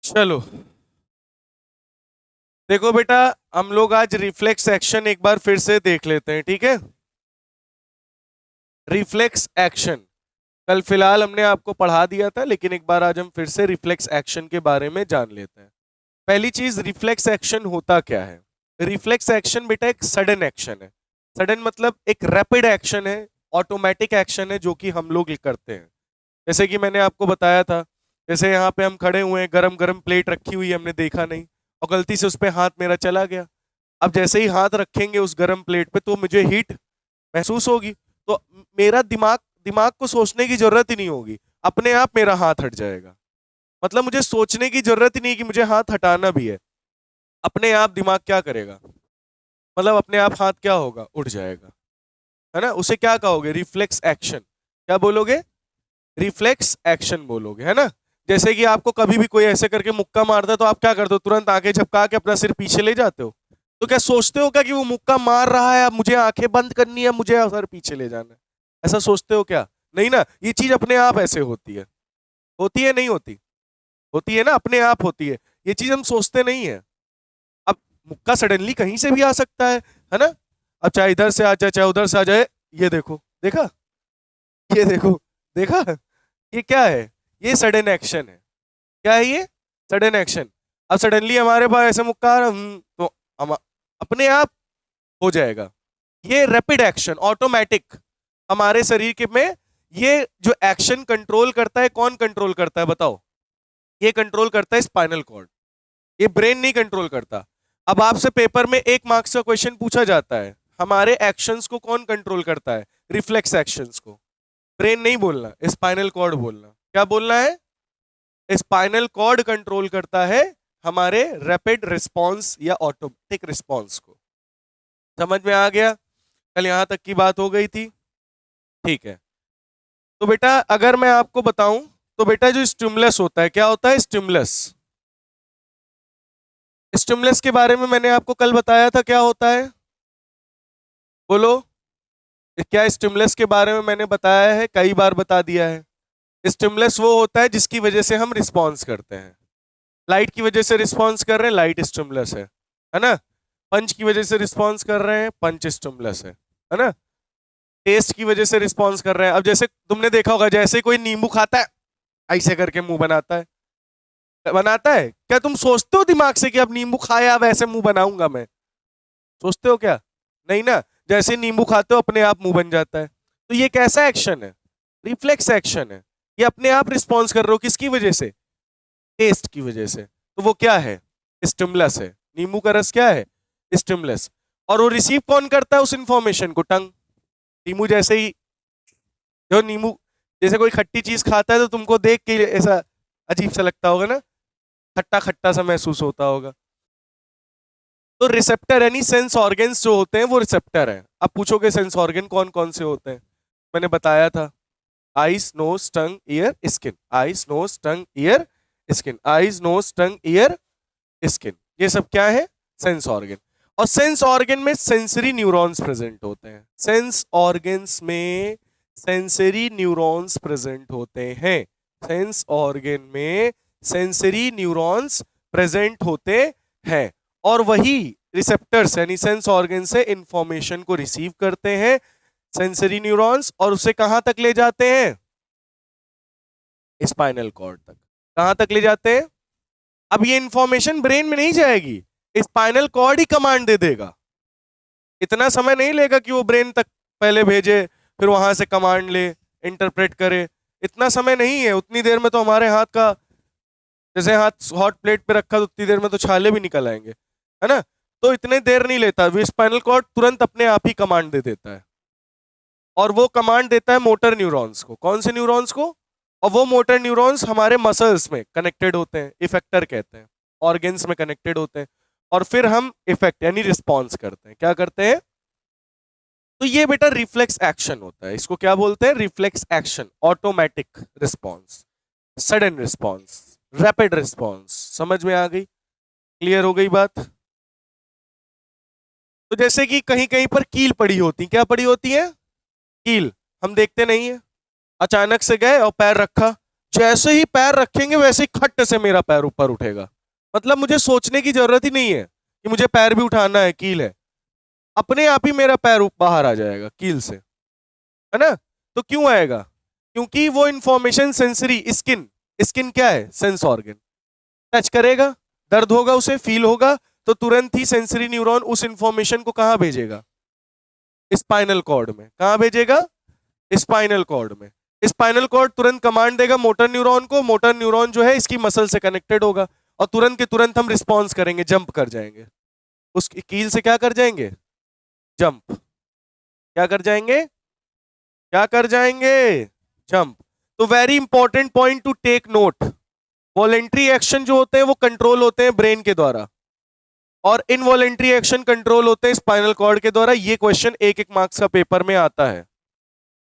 चलो देखो बेटा, हम लोग आज रिफ्लेक्स एक्शन एक बार फिर से देख लेते हैं, ठीक है। रिफ्लेक्स एक्शन कल फिलहाल हमने आपको पढ़ा दिया था, लेकिन एक बार आज हम फिर से रिफ्लेक्स एक्शन के बारे में जान लेते हैं। पहली चीज, रिफ्लेक्स एक्शन होता क्या है। रिफ्लेक्स एक्शन बेटा एक सडन एक्शन है। सडन मतलब एक रैपिड एक्शन है, ऑटोमेटिक एक्शन है जो कि हम लोग करते हैं। जैसे कि मैंने आपको बताया था, जैसे यहाँ पे हम खड़े हुए हैं, गरम गरम प्लेट रखी हुई है, हमने देखा नहीं और गलती से उस पर हाथ मेरा चला गया। अब जैसे ही हाथ रखेंगे उस गरम प्लेट पे तो मुझे हीट महसूस होगी, तो मेरा दिमाग दिमाग को सोचने की जरूरत ही नहीं होगी, अपने आप मेरा हाथ हट जाएगा। मतलब मुझे सोचने की जरूरत ही नहीं कि मुझे हाथ हटाना भी है, अपने आप दिमाग क्या करेगा, मतलब अपने आप हाथ क्या होगा, उठ जाएगा, है ना। उसे क्या कहोगे, रिफ्लेक्स एक्शन। क्या बोलोगे, रिफ्लेक्स एक्शन बोलोगे, है ना। जैसे कि आपको कभी भी कोई ऐसे करके मुक्का मारता है तो आप क्या करते हो, तुरंत आंखें झपका के अपना सिर पीछे ले जाते हो। तो क्या सोचते हो क्या कि वो मुक्का मार रहा है, अब मुझे आंखें बंद करनी है, मुझे सर पीछे ले जाना है, ऐसा सोचते हो क्या। नहीं ना, ये चीज अपने आप ऐसे होती है। होती है नहीं होती, होती है ना, अपने आप होती है। ये चीज हम सोचते नहीं है। अब मुक्का सडनली कहीं से भी आ सकता है ना। अब चाहे इधर से आ जाए चाहे उधर से आ जाए। ये देखो, देखा, ये देखो, देखा, ये क्या है, ये सडन एक्शन है। क्या है ये, सडन एक्शन। अब सडनली हमारे पास ऐसे मुक्का आ रहा, तो हम अपने आप हो जाएगा। ये रैपिड एक्शन, ऑटोमेटिक, हमारे शरीर के में ये जो एक्शन कंट्रोल करता है, कौन कंट्रोल करता है बताओ। ये कंट्रोल करता है स्पाइनल कॉर्ड, ये ब्रेन नहीं कंट्रोल करता। अब आपसे पेपर में 1 मार्क्स का क्वेश्चन पूछा जाता है, हमारे एक्शंस को कौन कंट्रोल करता है, रिफ्लेक्स एक्शंस को। ब्रेन नहीं बोलना, स्पाइनल कॉर्ड बोलना। क्या बोलना है, स्पाइनल कॉर्ड कंट्रोल करता है हमारे रैपिड रिस्पांस या ऑटोमेटिक रिस्पांस को। समझ में आ गया, कल यहां तक की बात हो गई थी, ठीक है। तो बेटा अगर मैं आपको बताऊं, तो बेटा जो स्टिमुलस होता है, क्या होता है स्टिमुलस। स्टिमुलस के बारे में मैंने आपको कल बताया था, क्या होता है बोलो। क्या स्टिमुलस के बारे में मैंने बताया है, कई बार बता दिया है। स्टिमुलस वो होता है जिसकी वजह से हम रिस्पॉन्स करते हैं। लाइट की वजह से रिस्पॉन्स कर रहे हैं, लाइट स्टिमुलस है ना। पंच की वजह से रिस्पॉन्स कर रहे हैं, पंच स्टिमुलस है ना। टेस्ट की वजह से रिस्पॉन्स कर रहे हैं। अब जैसे तुमने देखा होगा, जैसे कोई नींबू खाता है, ऐसे करके मुंह बनाता है, बनाता है। क्या तुम सोचते हो दिमाग से कि अब नींबू खाया, अब ऐसे मुंह बनाऊंगा मैं, सोचते हो क्या, नहीं ना। जैसे नींबू खाते हो अपने आप मुंह बन जाता है। तो ये कैसा एक्शन है, रिफ्लेक्स एक्शन है। ये अपने आप रिस्पॉन्स कर रहे हो, किसकी वजह से, टेस्ट की वजह से। तो वो क्या है, स्टिमुलस है। नींबू का रस क्या है, स्टिमुलस। और वो रिसीव कौन करता है उस इंफॉर्मेशन को, टंग। नींबू जैसे ही, जो नींबू जैसे कोई खट्टी चीज खाता है तो तुमको देख के ऐसा अजीब सा लगता होगा ना, खट्टा खट्टा सा महसूस होता होगा। तो रिसेप्टर यानी सेंस ऑर्गन्स जो होते हैं वो रिसेप्टर हैं। अब पूछोगे सेंस ऑर्गन कौन कौन से होते हैं, मैंने बताया था, eyes nose tongue year skin, eyes nose tongue year skin, eyes nose tongue year skin, ये सब क्या है, सेंस ऑर्गन। और सेंस ऑर्गन में सेंसरी न्यूरॉन्स प्रेजेंट होते हैं, सेंस ऑर्गन्स में सेंसरी न्यूरॉन्स प्रेजेंट होते हैं, सेंस ऑर्गन में सेंसरी न्यूरॉन्स प्रेजेंट होते हैं। और वही रिसेप्टर्स यानी सेंस ऑर्गन से इंफॉर्मेशन को रिसीव करते हैं, सेंसरी न्यूरॉन्स, और उसे कहां तक ले जाते हैं, स्पाइनल कॉर्ड तक। कहां तक ले जाते हैं, अब ये इंफॉर्मेशन ब्रेन में नहीं जाएगी, स्पाइनल कॉर्ड ही कमांड दे देगा। इतना समय नहीं लेगा कि वो ब्रेन तक पहले भेजे, फिर वहां से कमांड ले, इंटरप्रेट करे। इतना समय नहीं है, उतनी देर में तो हमारे हाथ का, जैसे हाथ हॉट प्लेट पे रखा तो उतनी देर में तो छाले भी निकल आएंगे, है ना। तो इतने देर नहीं लेता, वो स्पाइनल कॉर्ड तुरंत अपने आप ही कमांड दे देता है। और वो कमांड देता है मोटर न्यूरॉन्स को, कौन से न्यूरॉन्स को, और वो मोटर न्यूरॉन्स हमारे मसल्स में कनेक्टेड होते हैं, इफेक्टर कहते हैं, ऑर्गन्स में कनेक्टेड होते हैं। और फिर हम इफेक्ट यानी रिस्पॉन्स करते हैं, क्या करते हैं। तो ये बेटा रिफ्लेक्स एक्शन होता है, इसको क्या बोलते हैं, reflex action, automatic response, sudden response, rapid response. समझ में आ गई, क्लियर हो गई बात। तो जैसे कि कहीं कहीं पर कील पड़ी होती, क्या पड़ी होती है, कील, हम देखते नहीं है, अचानक से गए और पैर रखा, जैसे ही पैर रखेंगे वैसे ही खट से मेरा पैर ऊपर उठेगा। मतलब मुझे सोचने की जरूरत ही नहीं है कि मुझे पैर भी उठाना है, कील है, अपने आप ही मेरा पैर बाहर आ जाएगा कील से, है ना। तो क्यों आएगा? क्योंकि वो इंफॉर्मेशन सेंसरी, स्किन, स्किन क्या है? Sense organ. टच करेगा, दर्द होगा, उसे फील होगा, तो तुरंत ही सेंसरी न्यूरॉन उस इंफॉर्मेशन को कहां भेजेगा? स्पाइनल कॉर्ड में। कहां भेजेगा? स्पाइनल कॉर्ड में। स्पाइनल कॉर्ड तुरंत कमांड देगा मोटर न्यूरॉन को, मोटर न्यूरॉन जो है इसकी मसल से कनेक्टेड होगा, और तुरंत के तुरंत हम रिस्पॉन्स करेंगे, जंप कर जाएंगे, उस कील से क्या कर जाएंगे? जंप। क्या कर जाएंगे? क्या कर जाएंगे? जंप। तो very important point to take note, voluntary action जो होते हैं वो कंट्रोल होते हैं ब्रेन के द्वारा, और इनवॉलेंट्री एक्शन कंट्रोल होते हैं स्पाइनल कॉर्ड के द्वारा। ये क्वेश्चन एक एक मार्क्स का पेपर में आता है,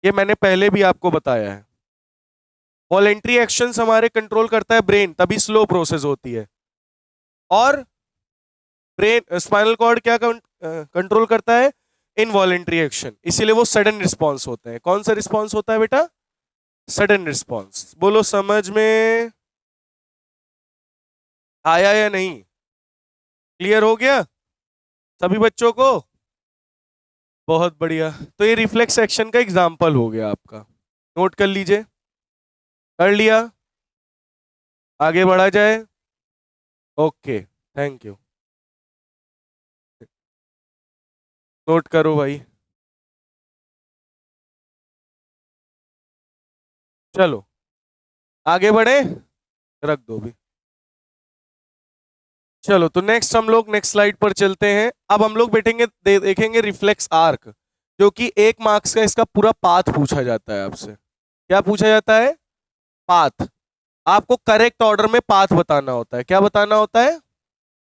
ये मैंने पहले भी आपको बताया है। वॉलेंट्री एक्शंस हमारे कंट्रोल करता है ब्रेन, तभी स्लो प्रोसेस होती है, और ब्रेन स्पाइनल कॉर्ड क्या कंट्रोल करता है? इनवॉलेंट्री एक्शन, इसीलिए वो सडन रिस्पॉन्स होते हैं। कौन सा रिस्पॉन्स होता है बेटा? Sudden response. बोलो समझ में आया या नहीं? क्लियर हो गया सभी बच्चों को? बहुत बढ़िया। तो ये रिफ्लेक्स एक्शन का एग्जाम्पल हो गया आपका, नोट कर लीजिए। कर लिया? आगे बढ़ा जाए? Okay, thank you. नोट करो भाई। चलो आगे बढ़े, रख दो भी। चलो तो नेक्स्ट हम लोग नेक्स्ट स्लाइड पर चलते हैं। अब हम लोग बैठेंगे देखेंगे रिफ्लेक्स आर्क, जो कि 1 मार्क्स का इसका पूरा पाथ पूछा जाता है आपसे। क्या पूछा जाता है? पाथ। आपको करेक्ट ऑर्डर में पाथ बताना होता है। क्या बताना होता है?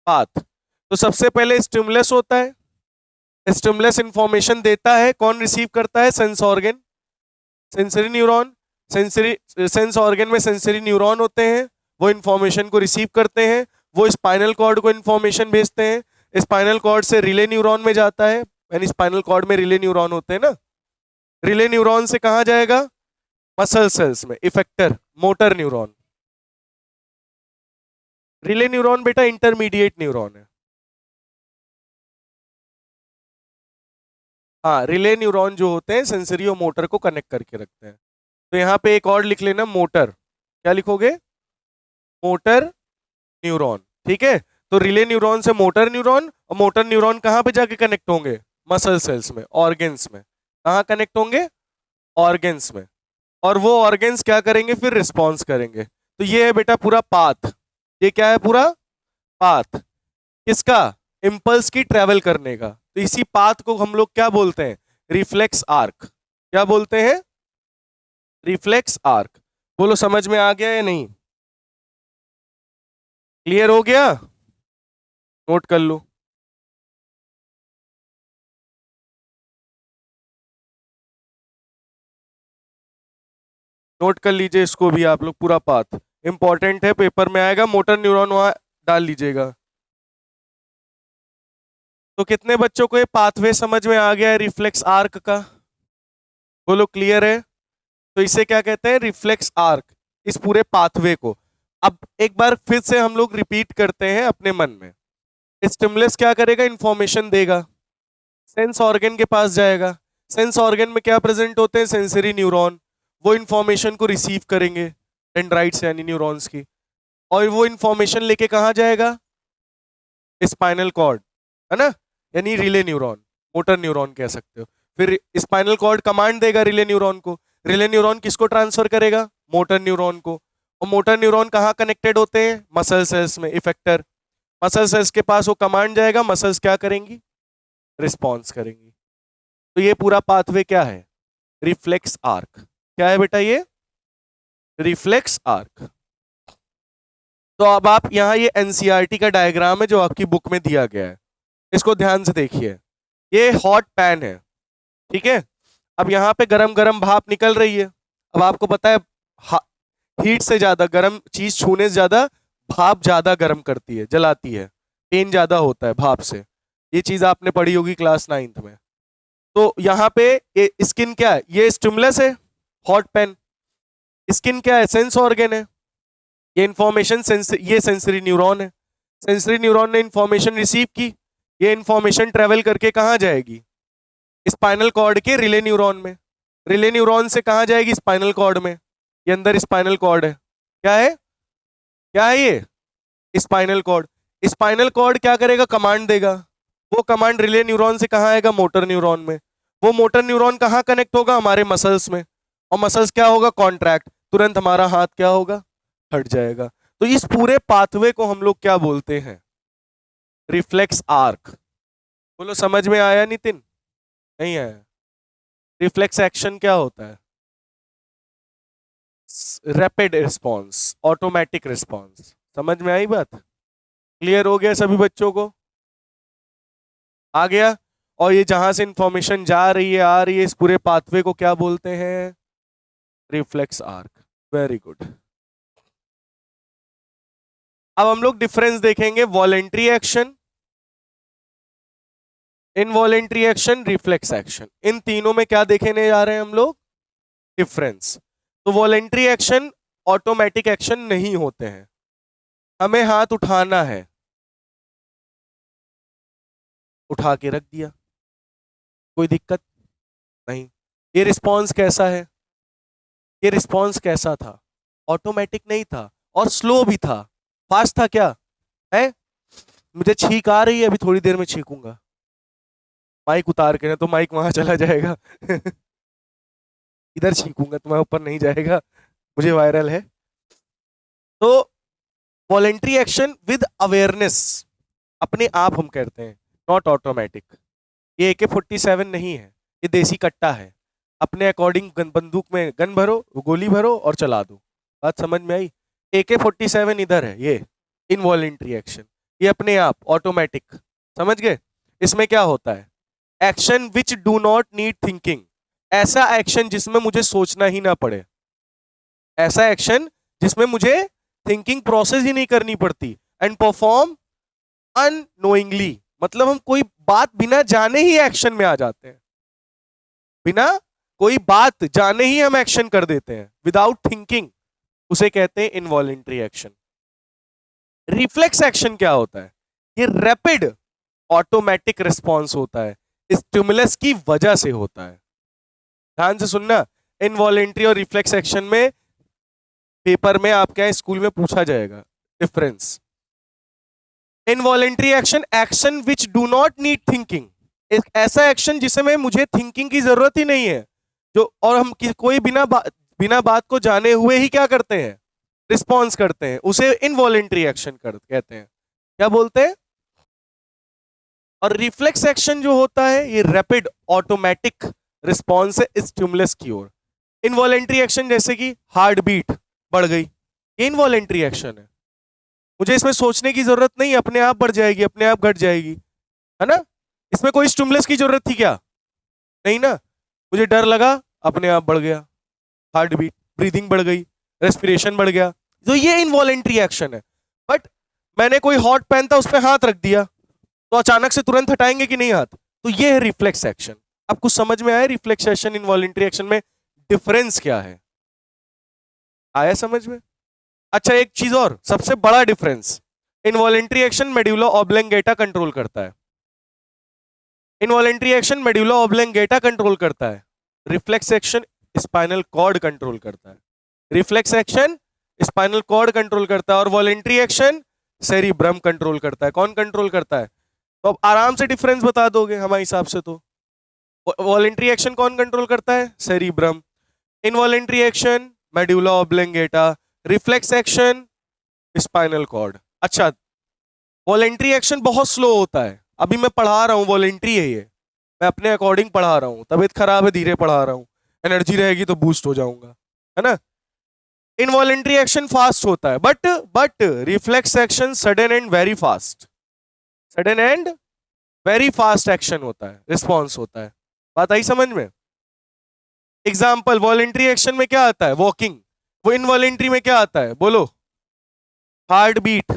पाथ। तो सबसे पहले स्टिमुलस होता है, स्टिमुलस इंफॉर्मेशन देता है, कौन रिसीव करता है? Sense organ, sensory neuron. Sensory sense organ में सेंसरी न्यूरॉन होते हैं, वो इंफॉर्मेशन को रिसीव करते हैं, वो स्पाइनल कॉर्ड को इंफॉर्मेशन भेजते हैं, स्पाइनल कॉर्ड से रिले न्यूरॉन में जाता है, यानी स्पाइनल कॉर्ड में रिले न्यूरॉन होते हैं ना, रिले न्यूरॉन से कहां जाएगा? मसल सेल्स में, effector, motor neuron. Relay neuron बेटा इंटरमीडिएट न्यूरॉन है। हाँ, रिले न्यूरॉन जो होते हैं सेंसरी और मोटर को कनेक्ट करके रखते हैं। तो यहाँ पे एक और लिख लेना, मोटर। क्या लिखोगे? Motor neuron. ठीक है, तो रिले न्यूरॉन से मोटर न्यूरॉन, और मोटर न्यूरॉन कहाँ पे जाके कनेक्ट होंगे? मसल सेल्स में, ऑर्गन्स में। कहाँ कनेक्ट होंगे? ऑर्गन्स में। और वो ऑर्गन्स क्या करेंगे? फिर रिस्पॉन्स करेंगे। तो ये है बेटा पूरा पाथ। ये क्या है? पूरा पाथ किसका? इम्पल्स की ट्रेवल करने का। तो इसी पाथ को हम लोग क्या बोलते हैं? Reflex arc. क्या बोलते हैं? Reflex arc. बोलो समझ में आ गया या नहीं? क्लियर हो गया? नोट कर लो। नोट कर लीजिए इसको भी आप लोग, पूरा पाथ इंपॉर्टेंट है, पेपर में आएगा। मोटर न्यूरॉन वहां डाल लीजिएगा। तो कितने बच्चों को ये पाथवे समझ में आ गया है रिफ्लेक्स आर्क का? बोलो क्लियर है? तो इसे क्या कहते हैं? रिफ्लेक्स आर्क, इस पूरे पाथवे को। अब एक बार फिर से हम लोग रिपीट करते हैं अपने मन में। स्टिमुलस क्या करेगा? इंफॉर्मेशन देगा, सेंस ऑर्गन के पास जाएगा, सेंस ऑर्गन में क्या प्रेजेंट होते हैं? सेंसरी न्यूरॉन, वो इंफॉर्मेशन को रिसीव करेंगे डेंड्राइट्स यानी न्यूरॉन्स की, और वो इंफॉर्मेशन लेके कहाँ जाएगा? स्पाइनल कॉर्ड, है ना, यानी रिले न्यूरॉन, मोटर न्यूरॉन कह सकते हो। फिर स्पाइनल कॉर्ड कमांड देगा रिले न्यूरॉन को, रिले न्यूरॉन किसको ट्रांसफर करेगा? मोटर न्यूरॉन को। और मोटर न्यूरॉन कहाँ कनेक्टेड होते हैं? मसल सेल्स में, इफेक्टर। मसल सेल्स के पास वो कमांड जाएगा, मसल्स क्या करेंगी? रिस्पॉन्स करेंगी। तो ये पूरा पाथवे क्या है? Reflex arc. क्या है बेटा ये? Reflex arc. तो अब आप यहाँ ये एनसीईआरटी का डायग्राम है जो आपकी बुक में दिया गया है, इसको ध्यान से देखिए। ये हॉट पैन है, ठीक है। अब यहाँ पे गरम गरम भाप निकल रही है। अब आपको पता है हीट से ज्यादा, गर्म चीज छूने से ज्यादा भाप ज्यादा गर्म करती है, जलाती है, पेन ज्यादा होता है भाप से। ये चीज आपने पढ़ी होगी क्लास 9th में। तो यहाँ पे ये स्किन क्या है? ये स्टिमुलस है, हॉट पेन। स्किन क्या है? सेंस ऑर्गन है। ये इंफॉर्मेशन ये सेंसरी न्यूरॉन है। सेंसरी न्यूरॉन ने इंफॉर्मेशन रिसीव की, ये इंफॉर्मेशन ट्रेवल करके कहाँ जाएगी? स्पाइनल कॉर्ड के रिले न्यूरॉन में। रिले न्यूरॉन से कहाँ जाएगी? स्पाइनल कॉर्ड में। ये अंदर स्पाइनल कॉर्ड है। क्या है? क्या है ये? Spinal cord. स्पाइनल कॉर्ड क्या करेगा? कमांड देगा। वो कमांड रिले न्यूरॉन से कहाँ आएगा? मोटर न्यूरॉन में। वो मोटर न्यूरॉन कहाँ कनेक्ट होगा? हमारे मसल्स में। और मसल्स क्या होगा? कॉन्ट्रैक्ट। तुरंत हमारा हाथ क्या होगा? हट जाएगा। तो इस पूरे पाथवे को हम लोग क्या बोलते हैं? Reflex arc. बोलो, समझ में आया नितिन? नहीं आया? रिफ्लेक्स एक्शन क्या होता है? Rapid response, automatic response. समझ में आई बात? क्लियर हो गया सभी बच्चों को? आ गया? और ये जहां से इंफॉर्मेशन जा रही है, आ रही है, इस पूरे पाथवे को क्या बोलते हैं? Reflex arc. Very good. अब हम लोग डिफरेंस देखेंगे, voluntary action, involuntary action, reflex action. इन तीनों में क्या देखने जा रहे हैं हम लोग? डिफरेंस। तो वॉलेंट्री एक्शन ऑटोमेटिक एक्शन नहीं होते हैं। हमें हाथ उठाना है, उठा के रख दिया, कोई दिक्कत नहीं। ये रिस्पॉन्स कैसा है? ये रिस्पॉन्स कैसा था? ऑटोमेटिक नहीं था और स्लो भी था। फास्ट था क्या है? मुझे छींक आ रही है, अभी थोड़ी देर में छींकूंगा, माइक उतार के, ना तो माइक वहां चला जाएगा इधर छींकूंगा, तुम्हारे ऊपर नहीं जाएगा, मुझे वायरल है। तो वॉलेंट्री एक्शन विद अवेयरनेस, अपने आप हम करते हैं, नॉट ऑटोमेटिक। ये AK-47 नहीं है, ये देसी कट्टा है। अपने अकॉर्डिंग बंदूक में गन भरो, गोली भरो और चला दो। बात समझ में आई? AK-47 इधर है, ये इनवॉलेंट्री एक्शन, ये अपने आप ऑटोमेटिक। समझ गए? इसमें क्या होता है? Action which do not need thinking, ऐसा एक्शन जिसमें मुझे सोचना ही ना पड़े, ऐसा एक्शन जिसमें मुझे थिंकिंग प्रोसेस ही नहीं करनी पड़ती। एंड परफॉर्म अननोइंगली, मतलब हम कोई बात बिना जाने ही एक्शन में आ जाते हैं, बिना कोई बात जाने ही हम एक्शन कर देते हैं, विदाउट थिंकिंग। उसे कहते हैं इनवॉलेंट्री एक्शन। रिफ्लेक्स एक्शन क्या होता है? ये रैपिड ऑटोमेटिक रिस्पॉन्स होता है, स्टिमुलस की वजह से होता है। ध्यान से सुनना, इनवॉलेंट्री और रिफ्लेक्स एक्शन में पेपर में आपके यहाँ स्कूल में पूछा जाएगा difference. Involuntary action, action which do not need thinking, एक ऐसा एक्शन जिसमें मुझे थिंकिंग की जरूरत ही नहीं है, जो और हम कोई बिना बात को जाने हुए ही क्या करते हैं? रिस्पॉन्स करते हैं, उसे इनवॉलेंट्री एक्शन कहते हैं। क्या बोलते हैं? और रिफ्लेक्स एक्शन जो होता है, ये रैपिड ऑटोमेटिक रिस्पॉन्स है स्टिमुलस की ओर। इनवॉलेंट्री एक्शन जैसे कि हार्ट बीट बढ़ गई, ये इनवॉलेंट्री एक्शन है, मुझे इसमें सोचने की जरूरत नहीं, अपने आप बढ़ जाएगी, अपने आप घट जाएगी, है ना? इसमें कोई स्टिमुलस की जरूरत थी क्या? नहीं ना। मुझे डर लगा, अपने आप बढ़ गया हार्ट बीट, ब्रीदिंग बढ़ गई, रेस्पिरेशन बढ़ गया, तो ये इनवॉलेंट्री एक्शन है। बट मैंने कोई हॉट पेन था, उस पर हाथ रख दिया, तो अचानक से तुरंत हटाएंगे कि नहीं हाथ? तो ये है रिफ्लेक्स एक्शन। अब कुछ समझ में आया रिफ्लेक्स एक्शन इनवॉलेंट्री एक्शन में डिफरेंस क्या है? आया समझ में? अच्छा, एक चीज और, सबसे बड़ा difference, involuntary action medulla oblongata control करता है, involuntary action medulla oblongata control करता है, reflex action spinal cord control करता है। Reflex action spinal cord control करता है और वॉलेंट्री एक्शन सेरिब्रम कंट्रोल करता है। कौन कंट्रोल करता है? तो अब आराम से डिफरेंस बता दोगे हमारे हिसाब से। तो वॉलेंट्री एक्शन कौन कंट्रोल करता है? Cerebrum. Involuntary action medulla oblongata, reflex action spinal cord. अच्छा, वॉलेंट्री एक्शन बहुत स्लो होता है, अभी मैं पढ़ा रहा हूँ, वॉलेंट्री है ये, मैं अपने अकॉर्डिंग पढ़ा रहा हूँ, तबीयत खराब है धीरे पढ़ा रहा हूँ, एनर्जी रहेगी तो बूस्ट हो जाऊंगा, है ना? इनवॉलेंट्री एक्शन फास्ट होता है, but reflex action sudden and very fast, sudden and very fast action होता है, रिस्पॉन्स होता है। बात आई समझ में? एग्जाम्पल, वॉलेंट्री एक्शन में क्या आता है? वॉकिंग। वो इनवॉलेंट्री में क्या आता है? बोलो। Heart beat.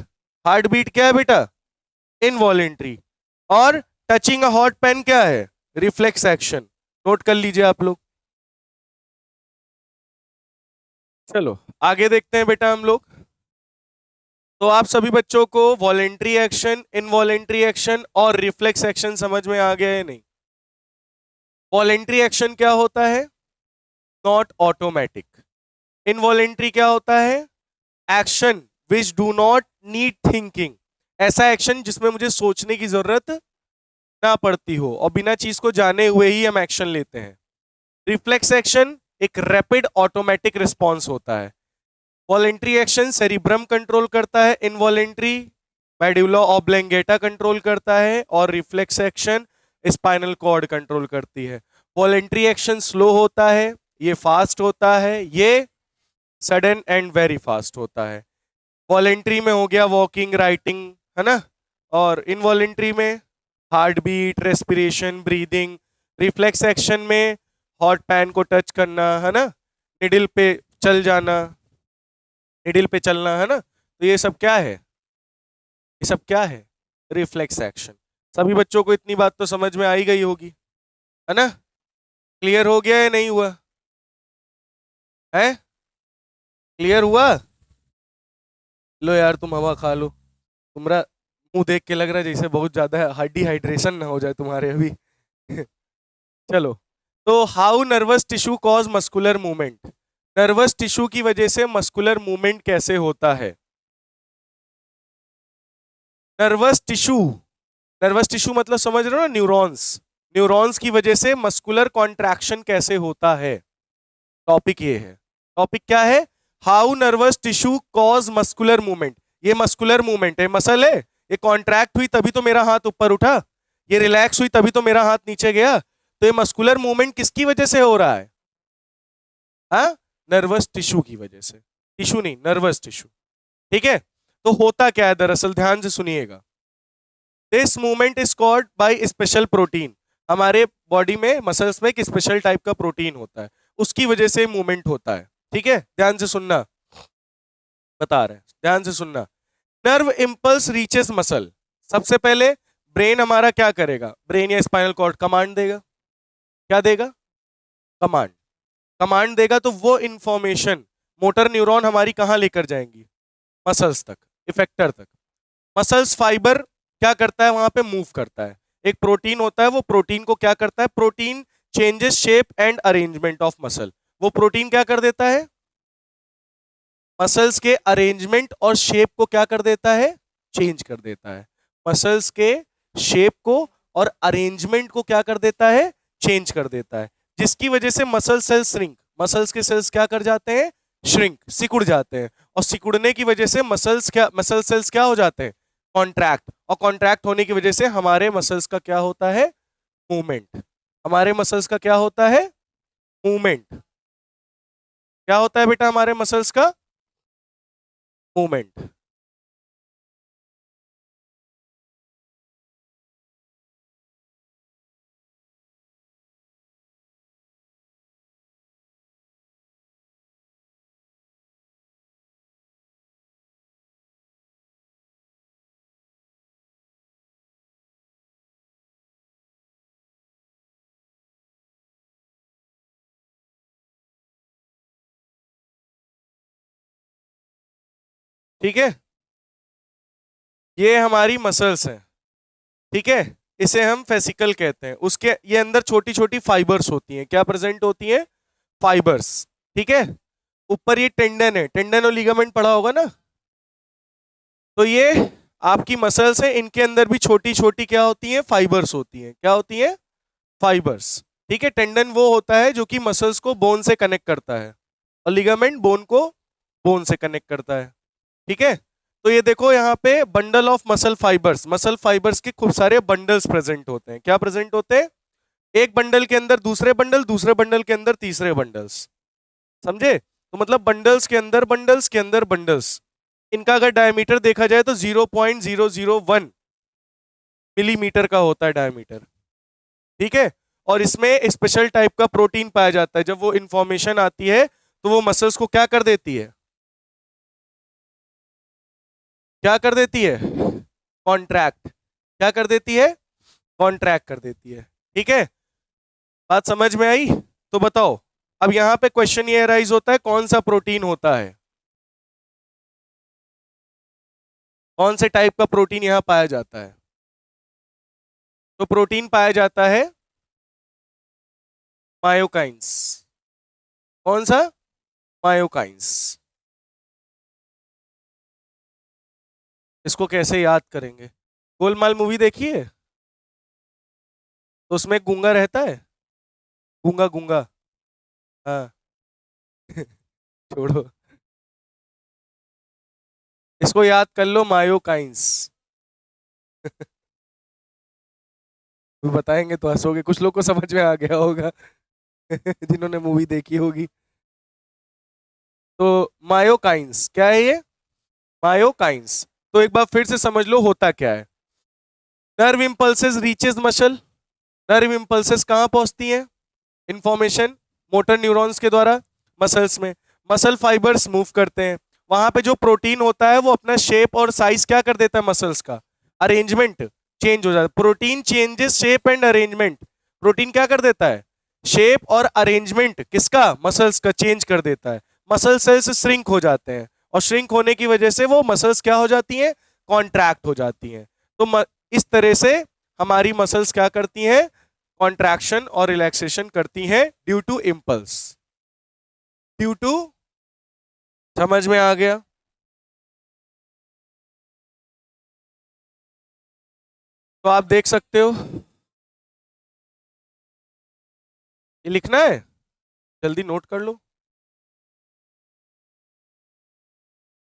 हार्ट बीट क्या है बेटा? इनवॉलेंट्री। और टचिंग अ हॉट पेन क्या है? Reflex action. नोट कर लीजिए आप लोग। चलो आगे देखते हैं बेटा हम लोग। तो आप सभी बच्चों को वॉलेंट्री एक्शन, इनवॉलेंट्री एक्शन और रिफ्लेक्स एक्शन समझ में आ गया है नहीं? वॉलेंट्री एक्शन क्या होता है? Not automatic. इनवॉलेंट्री क्या होता है? Action which do not need thinking. ऐसा एक्शन जिसमें मुझे सोचने की जरूरत ना पड़ती हो और बिना चीज को जाने हुए ही हम एक्शन लेते हैं। रिफ्लेक्स एक्शन एक रैपिड ऑटोमेटिक रिस्पॉन्स होता है। वॉलेंट्री एक्शन सेरिब्रम कंट्रोल करता है, इनवॉलेंट्री मेडुला ऑब्लंगेटा कंट्रोल करता है और reflex action spinal cord control करती है। वॉलेंट्री एक्शन स्लो होता है, ये फास्ट होता है, ये सडन एंड वेरी फास्ट होता है। वॉलेंट्री में हो गया वॉकिंग, राइटिंग, है ना, और इनवॉलेंट्री में heart beat, respiration, breathing. Reflex action में हॉट पैन को टच करना, है ना, निडिल पे चल जाना, निडिल पे चलना, है ना। तो ये सब क्या है? ये सब क्या है? Reflex action. सभी बच्चों को इतनी बात तो समझ में आ ही गई होगी, है ना? क्लियर हो गया या नहीं हुआ है? क्लियर हुआ? लो यार तुम हवा खा लो, तुम्हारा मुंह देख के लग रहा है जैसे बहुत ज्यादा डिहाइड्रेशन ना हो जाए तुम्हारे अभी। चलो, तो how nervous tissue cause muscular movement. Nervous tissue की वजह से मस्कुलर मूवमेंट कैसे होता है? नर्वस टिश्यू, नर्वस टिश्यू मतलब समझ रहे हो ना, न्यूरॉन्स। न्यूरॉन्स की वजह से मस्कुलर कॉन्ट्रैक्शन कैसे होता है, टॉपिक ये है। टॉपिक क्या है? How nervous tissue cause muscular movement. ये मस्कुलर मूवमेंट है, मसल है, ये कॉन्ट्रैक्ट हुई तभी तो मेरा हाथ ऊपर उठा, ये रिलैक्स हुई तभी तो मेरा हाथ नीचे गया। तो ये मस्कुलर मूवमेंट किसकी वजह से हो रहा है? हाँ, नर्वस टिश्यू की वजह से। टिश्यू नहीं, नर्वस टिश्यू। ठीक है, तो होता क्या है दरअसल, ध्यान से सुनिएगा। This movement is called by special protein. हमारे बॉडी में, मसल्स में एक स्पेशल टाइप का प्रोटीन होता है, उसकी वजह से मूवमेंट होता है। ठीक है, ध्यान से सुनना, बता रहे हैं, ध्यान से सुनना। Nerve impulse reaches muscle. सबसे पहले ब्रेन हमारा क्या करेगा? ब्रेन या स्पाइनल कॉर्ड कमांड देगा। क्या देगा? कमांड। कमांड देगा तो वो इंफॉर्मेशन मोटर न्यूरॉन हमारी कहां लेकर जाएंगी? मसल्स तक, इफेक्टर तक। मसल्स फाइबर क्या करता है? वहां पे मूव करता है। एक प्रोटीन होता है, वो प्रोटीन को क्या करता है? Protein changes shape and arrangement of muscle. वो प्रोटीन क्या कर देता है? मसल्स के अरेंजमेंट और शेप को क्या कर देता है? चेंज कर देता है। मसल्स के शेप को और अरेंजमेंट को क्या कर देता है? चेंज कर देता है, जिसकी वजह से मसल सेल्स श्रिंक, मसल्स के सेल्स क्या कर जाते हैं? श्रिंक, सिकुड़ जाते हैं। और सिकुड़ने की वजह से मसल सेल्स क्या हो जाते हैं? कॉन्ट्रैक्ट। और कॉन्ट्रैक्ट होने की वजह से हमारे मसल्स का क्या होता है? मूवमेंट। हमारे मसल्स का क्या होता है? मूवमेंट। क्या होता है बेटा हमारे मसल्स का? मूवमेंट। ठीक है, ये हमारी मसल्स हैं। ठीक है, इसे हम फेसिकल कहते हैं। उसके ये अंदर छोटी छोटी फाइबर्स होती हैं। क्या प्रेजेंट होती हैं? फाइबर्स। ठीक है, ऊपर ये टेंडन है, टेंडन और लिगामेंट पढ़ा होगा ना। तो ये आपकी मसल्स हैं, इनके अंदर भी छोटी छोटी क्या होती हैं? फाइबर्स होती हैं। क्या होती हैं? फाइबर्स। ठीक है, टेंडन वो होता है जो कि मसल्स को बोन से कनेक्ट करता है, और लिगामेंट बोन को बोन से कनेक्ट करता है। ठीक है, तो ये देखो यहाँ पे बंडल ऑफ मसल फाइबर्स के खूब सारे बंडल्स प्रेजेंट होते हैं। क्या प्रेजेंट होते हैं? एक बंडल के अंदर दूसरे बंडल, दूसरे बंडल के अंदर तीसरे बंडल्स। समझे? तो मतलब बंडल्स के अंदर बंडल्स के अंदर बंडल्स। इनका अगर डायमीटर देखा जाए तो 0.001 मिलीमीटर का होता है डायमीटर। ठीक है, और इसमें स्पेशल टाइप का प्रोटीन पाया जाता है। जब वो इंफॉर्मेशन आती है तो वो मसल्स को क्या कर देती है? क्या कर देती है? कॉन्ट्रैक्ट। क्या कर देती है? कॉन्ट्रैक्ट कर देती है। ठीक है, बात समझ में आई? तो बताओ, अब यहां पे क्वेश्चन ये अराइज होता है, कौन सा प्रोटीन होता है, कौन से टाइप का प्रोटीन यहां पाया जाता है? तो प्रोटीन पाया जाता है मायोकाइंस। कौन सा? मायोकाइंस। इसको कैसे याद करेंगे? गोलमाल मूवी देखी है? तो उसमें गूंगा रहता है, गूंगा गूंगा। हाँ। छोड़ो, इसको याद कर लो, मायोकाइंस। बताएंगे तो हंसोगे, कुछ लोग को समझ में आ गया होगा जिन्होंने मूवी देखी होगी। तो मायोकाइंस क्या है ये? मायोकाइंस। तो एक बार फिर से समझ लो होता क्या है। Nerve impulses reaches muscle. Nerve impulses कहाँ पहुंचती हैं? इंफॉर्मेशन मोटर न्यूरॉन्स के द्वारा मसल्स में। मसल फाइबर्स मूव करते हैं, वहां पे जो प्रोटीन होता है वो अपना शेप और साइज क्या कर देता है मसल्स का? अरेंजमेंट चेंज हो जाता है। Protein changes shape and arrangement. Protein क्या कर देता है? शेप और अरेंजमेंट किसका? मसल्स का चेंज कर देता है। मसल सेल्स श्रिंक हो जाते हैं, और श्रिंक होने की वजह से वो मसल्स क्या हो जाती हैं? कॉन्ट्रैक्ट हो जाती हैं। तो इस तरह से हमारी मसल्स क्या करती हैं? कॉन्ट्रैक्शन और रिलैक्सेशन करती हैं due to impulse. Due to, समझ में आ गया? तो आप देख सकते हो, ये लिखना है, जल्दी नोट कर लो।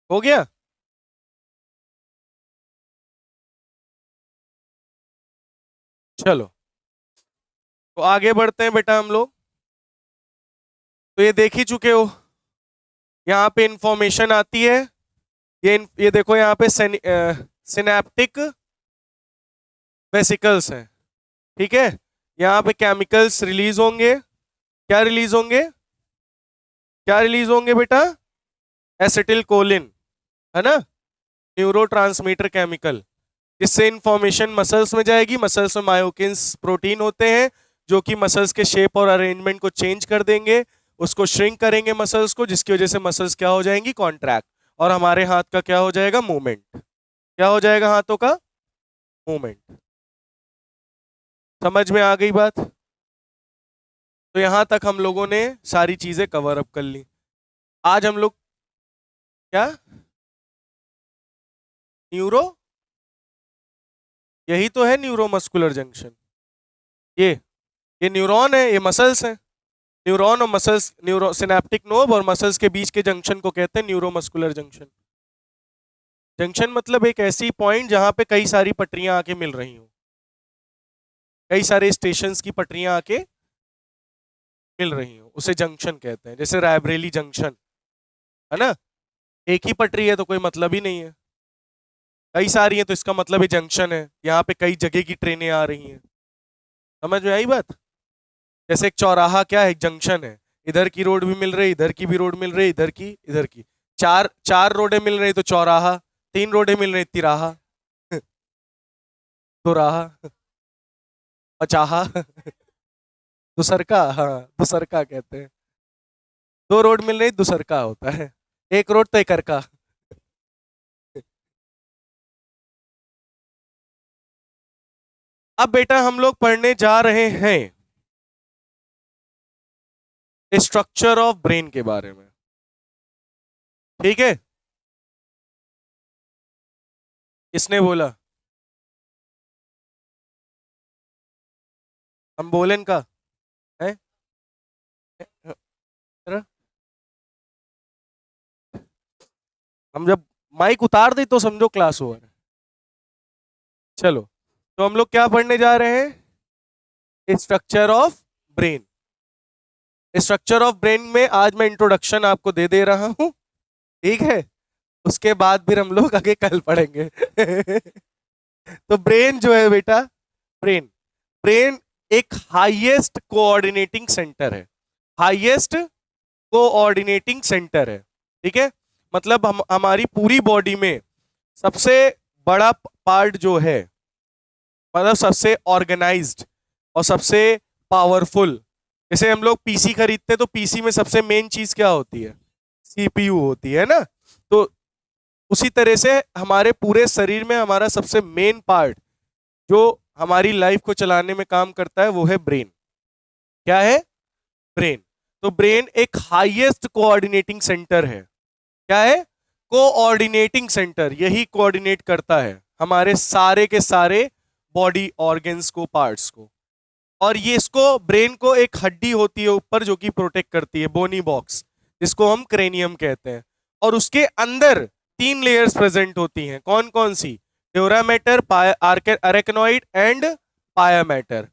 हो गया? चलो, तो आगे बढ़ते हैं बेटा हम लोग। तो ये देख ही चुके हो, यहाँ पे इंफॉर्मेशन आती है। ये देखो यहाँ पे सिनेप्टिक वेसिकल्स हैं, ठीक है। यहाँ पे केमिकल्स रिलीज होंगे। क्या रिलीज होंगे? क्या रिलीज होंगे बेटा? एसिटिल कोलिन, है ना, न्यूरोट्रांसमीटर केमिकल। जिससे इंफॉर्मेशन मसल्स में जाएगी। मसल्स में मायोकिन्स प्रोटीन होते हैं जो कि मसल्स के शेप और अरेंजमेंट को चेंज कर देंगे, उसको श्रिंक करेंगे मसल्स को, जिसकी वजह से मसल्स क्या हो जाएंगी? कॉन्ट्रैक्ट। और हमारे हाथ का क्या हो जाएगा? मूवमेंट। क्या हो जाएगा हाथों का? मूवमेंट। समझ में आ गई बात? तो यहां तक हम लोगों ने सारी चीजें कवर अप कर ली। आज हम लोग क्या, न्यूरो, यही तो है न्यूरोमस्कुलर जंक्शन। ये ये न्यूरॉन है, ये मसल्स है। न्यूरॉन और मसल्स, न्यूरो सिनेप्टिक नोब और मसल्स के बीच के जंक्शन को कहते हैं न्यूरोमस्कुलर जंक्शन। जंक्शन मतलब एक ऐसी पॉइंट जहां पे कई सारी पटरियां आके मिल रही हो, कई सारे स्टेशंस की पटरियां आके मिल रही हो, उसे जंक्शन कहते हैं। जैसे रायबरेली जंक्शन, है ना, एक ही पटरी है तो कोई मतलब ही नहीं है। कई सारी है तो इसका मतलब है जंक्शन है, यहाँ पे कई जगह की ट्रेनें आ रही हैं। समझ में आई बात? जैसे एक चौराहा क्या है? एक जंक्शन है। इधर की रोड भी मिल रही, इधर की भी रोड मिल रही, इधर की, इधर की, चार चार रोडें मिल रही तो चौराहा, तीन रोडें मिल रही तिराहा, दोराहा, पचाहा, दुसरका, हाँ दुसरका कहते हैं। दो रोड मिल रही दुसरका होता है, एक रोड तो एकरका। अब बेटा हम लोग पढ़ने जा रहे हैं स्ट्रक्चर ऑफ ब्रेन के बारे में, ठीक है। किसने बोला? हम बोलें का है? हम जब माइक उतार दे तो समझो क्लास ओवर। चलो, तो हम लोग क्या पढ़ने जा रहे हैं? Structure of brain. Structure of brain में आज मैं इंट्रोडक्शन आपको दे दे रहा हूं, ठीक है। उसके बाद फिर हम लोग आगे कल पढ़ेंगे तो ब्रेन जो है बेटा, ब्रेन ब्रेन एक हाईएस्ट कोऑर्डिनेटिंग सेंटर है। हाईएस्ट कोऑर्डिनेटिंग सेंटर है, ठीक है। मतलब हम हमारी पूरी बॉडी में सबसे बड़ा पार्ट जो है, मतलब सबसे ऑर्गेनाइज्ड और सबसे पावरफुल जैसे हम लोग पीसी खरीदते हैं तो पीसी में सबसे मेन चीज क्या होती है? सीपीयू होती है ना। तो उसी तरह से हमारे पूरे शरीर में हमारा सबसे मेन पार्ट जो हमारी लाइफ को चलाने में काम करता है वो है ब्रेन। क्या है? ब्रेन। तो ब्रेन एक हाईएस्ट कोऑर्डिनेटिंग सेंटर है। क्या है? Coordinating centre. यही कोऑर्डिनेट करता है हमारे सारे के सारे बॉडी ऑर्गन्स को, पार्ट्स को। और ये इसको, ब्रेन को एक हड्डी होती है ऊपर जो कि प्रोटेक्ट करती है, बोनी बॉक्स, जिसको हम क्रेनियम कहते हैं। और उसके अंदर 3 लेयर्स प्रेजेंट होती हैं। कौन कौन सी? ड्यूरा मैटर, अरेक्नोइड एंड पाया मैटर।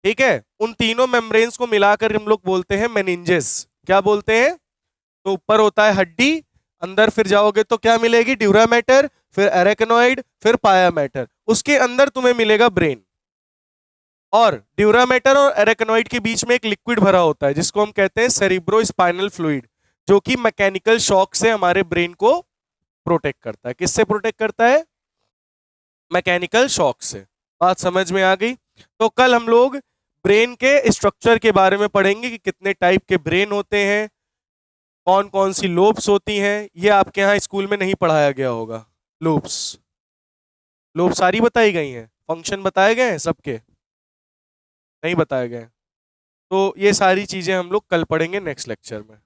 ठीक है, उन तीनों मेम्ब्रेन्स को मिलाकर हम लोग बोलते हैं मेनिंजेस। क्या बोलते हैं? तो ऊपर होता है हड्डी, अंदर फिर जाओगे तो क्या मिलेगी? ड्यूरा मैटर, फिर अरेक्नोइड, फिर पाया मैटर। उसके अंदर तुम्हें मिलेगा ब्रेन। और ड्यूरा मैटर और एरेकनॉइड के बीच में एक लिक्विड भरा होता है जिसको हम कहते हैं सेरिब्रो स्पाइनल फ्लूइड, जो कि मैकेनिकल शॉक से हमारे ब्रेन को प्रोटेक्ट करता है। किससे प्रोटेक्ट करता है? मैकेनिकल शॉक से। बात समझ में आ गई? तो कल हम लोग ब्रेन के स्ट्रक्चर के बारे में पढ़ेंगे कि कितने टाइप के ब्रेन होते हैं, कौन कौन सी लोब्स होती हैं। ये आपके यहाँ स्कूल में नहीं पढ़ाया गया होगा। लोब्स, लोब सारी बताई गई हैं, फंक्शन बताए गए हैं सबके? नहीं बताए गए। तो ये सारी चीजें हम लोग कल पढ़ेंगे नेक्स्ट लेक्चर में।